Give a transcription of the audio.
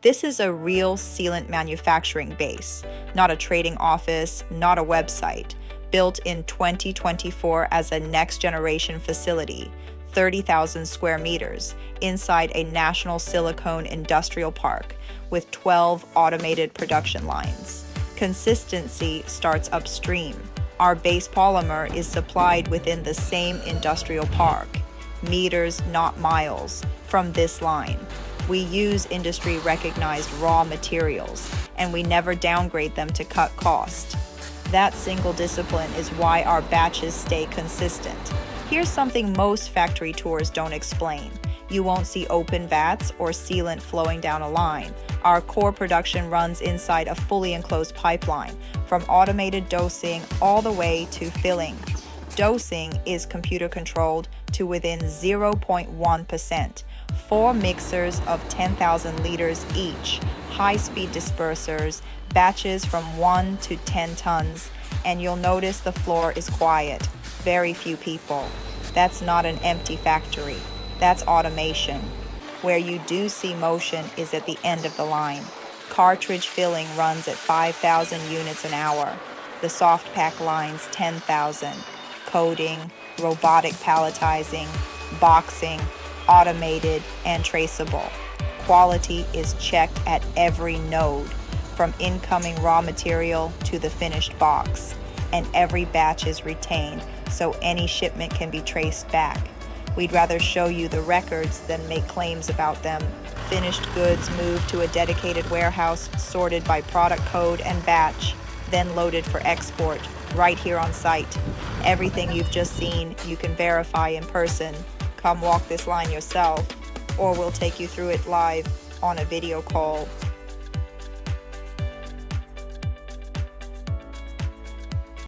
This is a real sealant manufacturing base, not a trading office, not a website. Built in 2024 as a next-generation facility, 30,000 square meters, inside a national silicone industrial park with 12 automated production lines. Consistency starts upstream. Our base polymer is supplied within the same industrial park, meters, not miles, from this line. We use industry-recognized raw materials, and we never downgrade them to cut cost. That single discipline is why our batches stay consistent. Here's something most factory tours don't explain. You won't see open vats or sealant flowing down a line. Our core production runs inside a fully enclosed pipeline, from automated dosing all the way to filling. Dosing is computer controlled to within 0.1%. 4 mixers of 10,000 liters each, high-speed dispersers, batches from 1 to 10 tons, and you'll notice the floor is quiet. Very few people. That's not an empty factory. That's automation. Where you do see motion is at the end of the line. Cartridge filling runs at 5,000 units an hour. The soft pack lines 10,000. Coating, robotic palletizing, boxing, automated and traceable. Quality is checked at every node, from incoming raw material to the finished box, and every batch is retained so any shipment can be traced back. We'd rather show you the records than make claims about them. Finished goods moved to a dedicated warehouse sorted by product code and batch, then loaded for export right here on site. Everything you've just seen you can verify in person. Come walk this line yourself, or we'll take you through it live on a video call.